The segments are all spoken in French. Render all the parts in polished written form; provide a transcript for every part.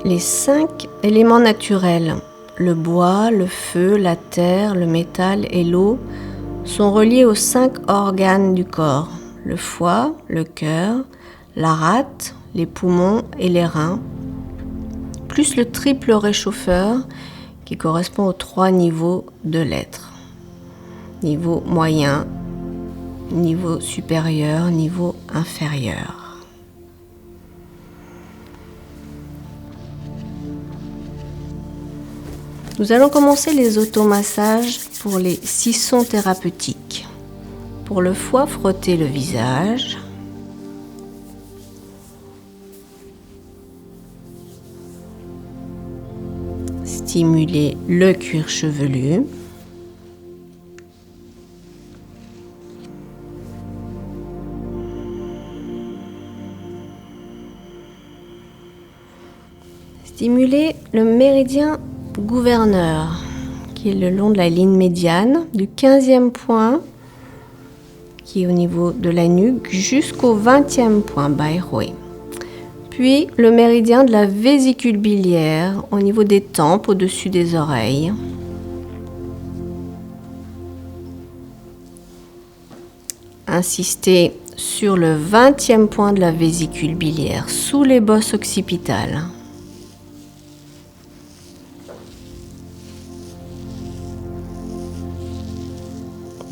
Les 5 éléments naturels, le bois, le feu, la terre, le métal et l'eau, sont reliés aux 5 organes du corps, le foie, le cœur, la rate, les poumons et les reins, plus le triple réchauffeur qui correspond aux 3 niveaux de l'être. Niveau moyen, niveau supérieur, niveau inférieur. Nous allons commencer les automassages pour les 6 sons thérapeutiques. Pour le foie, frottez le visage. Stimulez le cuir chevelu. Stimulez le méridien gouverneur, qui est le long de la ligne médiane, du 15e point, qui est au niveau de la nuque, jusqu'au 20e point, Bairoi. Puis le méridien de la vésicule biliaire, au niveau des tempes, au-dessus des oreilles. Insistez sur le 20e point de la vésicule biliaire, sous les bosses occipitales.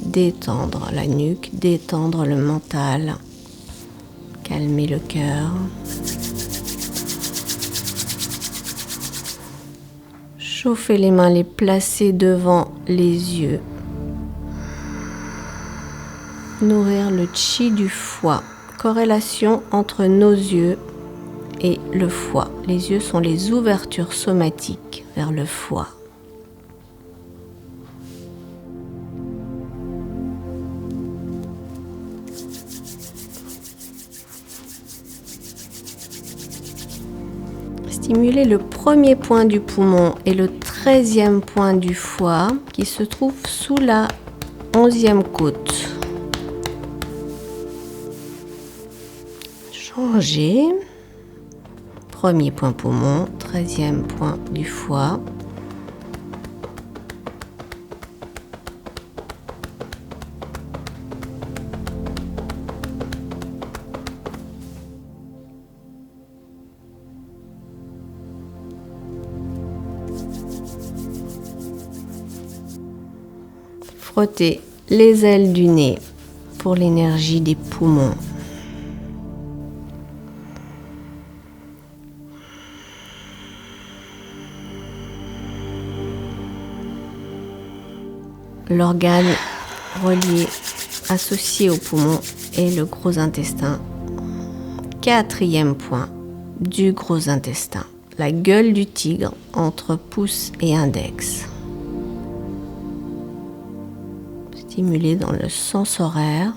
Détendre la nuque, détendre le mental, calmer le cœur. Chauffez les mains, les placer devant les yeux. Nourrir le chi du foie. Corrélation entre nos yeux et le foie. Les yeux sont les ouvertures somatiques vers le foie. Stimulez le premier point du poumon et le 13e point du foie qui se trouve sous la 11e côte. Changez. Premier point poumon, 13e point du foie. Frottez les ailes du nez pour l'énergie des poumons. L'organe relié, associé au poumon est le gros intestin. 4e point du gros intestin, la gueule du tigre entre pouce et index. Stimulé dans le sens horaire.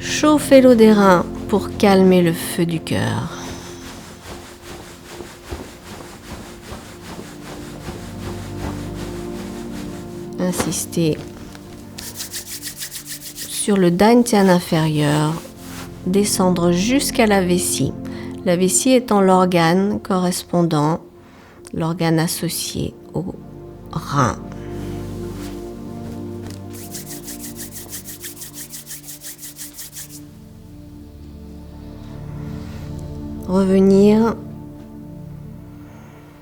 Chauffez l'eau des reins pour calmer le feu du cœur. Insistez sur le dantian inférieur, descendre jusqu'à la vessie. La vessie étant l'organe correspondant, l'organe associé au rein. Revenir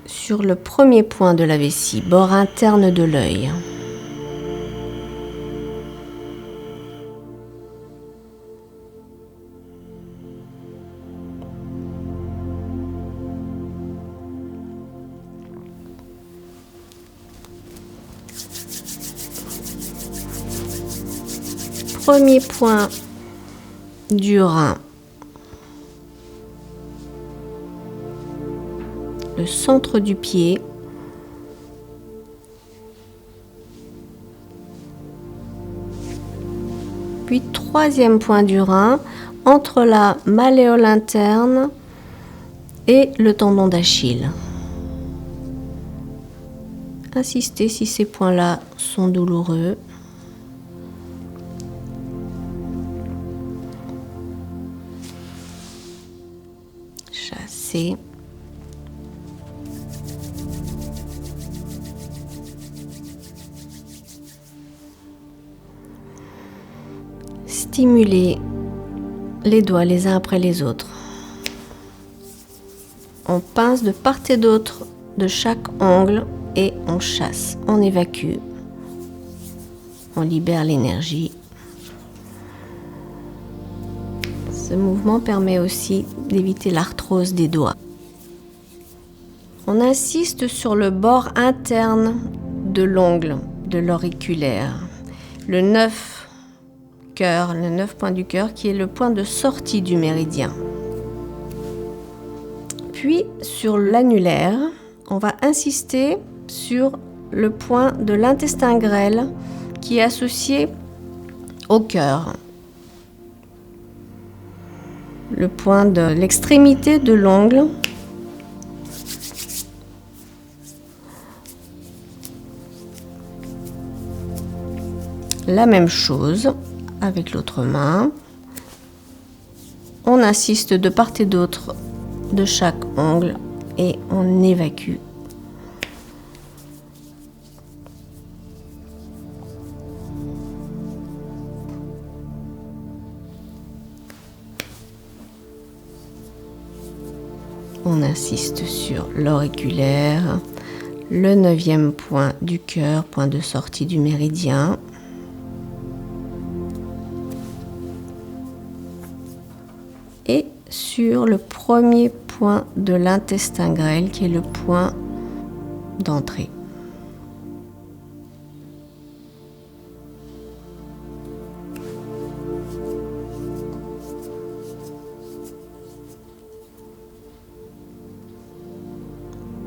sur le premier point de la vessie, bord interne de l'œil. Premier point du rein. Le centre du pied. Puis troisième point du rein, entre la malléole interne et le tendon d'Achille. Insistez si ces points-là sont douloureux. Chassez. Stimulez les doigts les uns après les autres. On pince de part et d'autre de chaque ongle et on chasse, on évacue, on libère l'énergie. Ce mouvement permet aussi d'éviter l'arthrose des doigts. On insiste sur le bord interne de l'ongle de l'auriculaire, le 9 cœur, le 9 point du cœur qui est le point de sortie du méridien. Puis sur l'annulaire, on va insister sur le point de l'intestin grêle qui est associé au cœur. Le point de l'extrémité de l'ongle. La même chose avec l'autre main. On insiste de part et d'autre de chaque ongle et on évacue. On insiste sur l'auriculaire, le 9e point du cœur, point de sortie du méridien. Et sur le premier point de l'intestin grêle qui est le point d'entrée.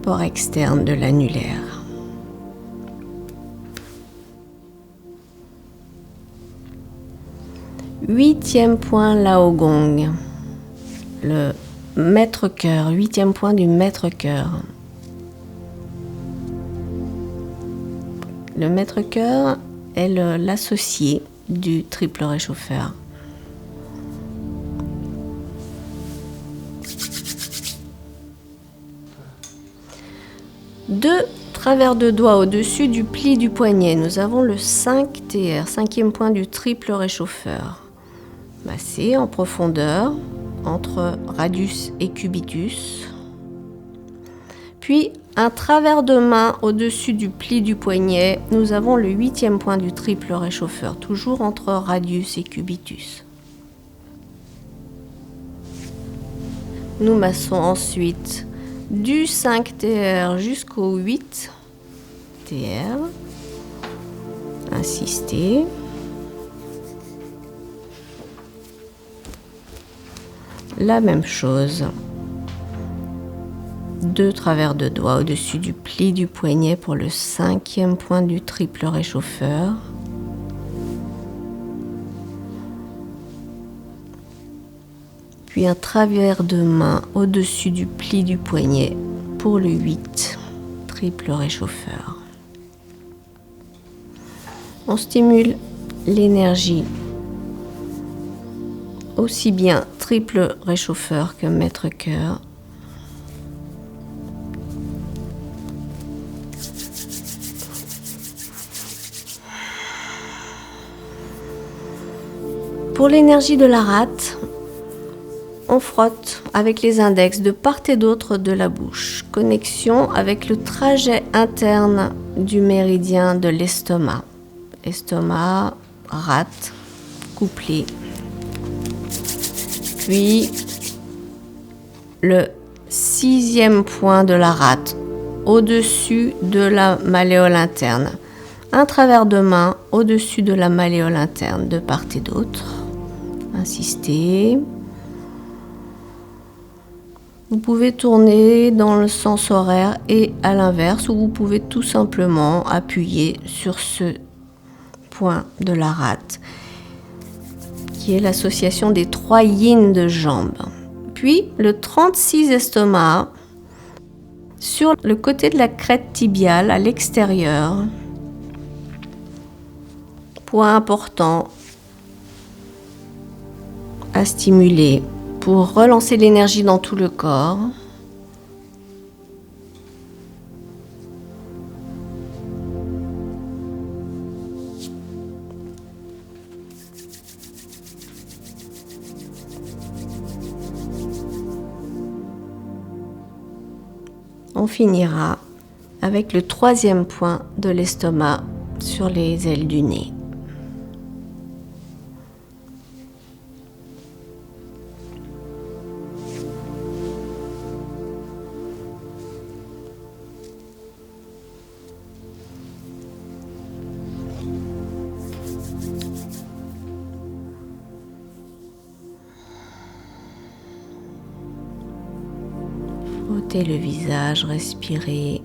Bord externe de l'annulaire. Huitième point Lao Gong. Le maître-cœur, 8e point du maître-cœur. Le maître-cœur est l'associé du triple réchauffeur. Deux travers de doigts au-dessus du pli du poignet. Nous avons le 5TR, 5e point du triple réchauffeur. Massez en profondeur entre radius et cubitus. Puis un travers de main au-dessus du pli du poignet. Nous avons le 8e point du triple réchauffeur, toujours entre radius et cubitus. Nous massons ensuite du 5TR jusqu'au 8TR. Insistez. La même chose. Deux travers de doigts au-dessus du pli du poignet pour le 5e point du triple réchauffeur. Puis un travers de main au-dessus du pli du poignet pour le 8, triple réchauffeur. On stimule l'énergie aussi bien triple réchauffeur que maître-cœur. Pour l'énergie de la rate, on frotte avec les index de part et d'autre de la bouche. Connexion avec le trajet interne du méridien de l'estomac. Estomac, rate, couplé. Puis le 6e point de la rate au-dessus de la malléole interne. Un travers de main au-dessus de la malléole interne de part et d'autre. Insistez. Vous pouvez tourner dans le sens horaire et à l'inverse, ou vous pouvez tout simplement appuyer sur ce point de la rate, qui est l'association des 3 yin de jambes. Puis le 36 estomac sur le côté de la crête tibiale à l'extérieur. Point important à stimuler pour relancer l'énergie dans tout le corps. On finira avec le 3e point de l'estomac sur les ailes du nez. Frotter le visage, respirer,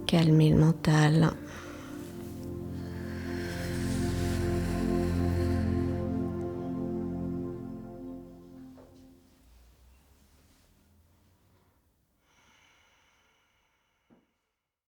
calmer le mental.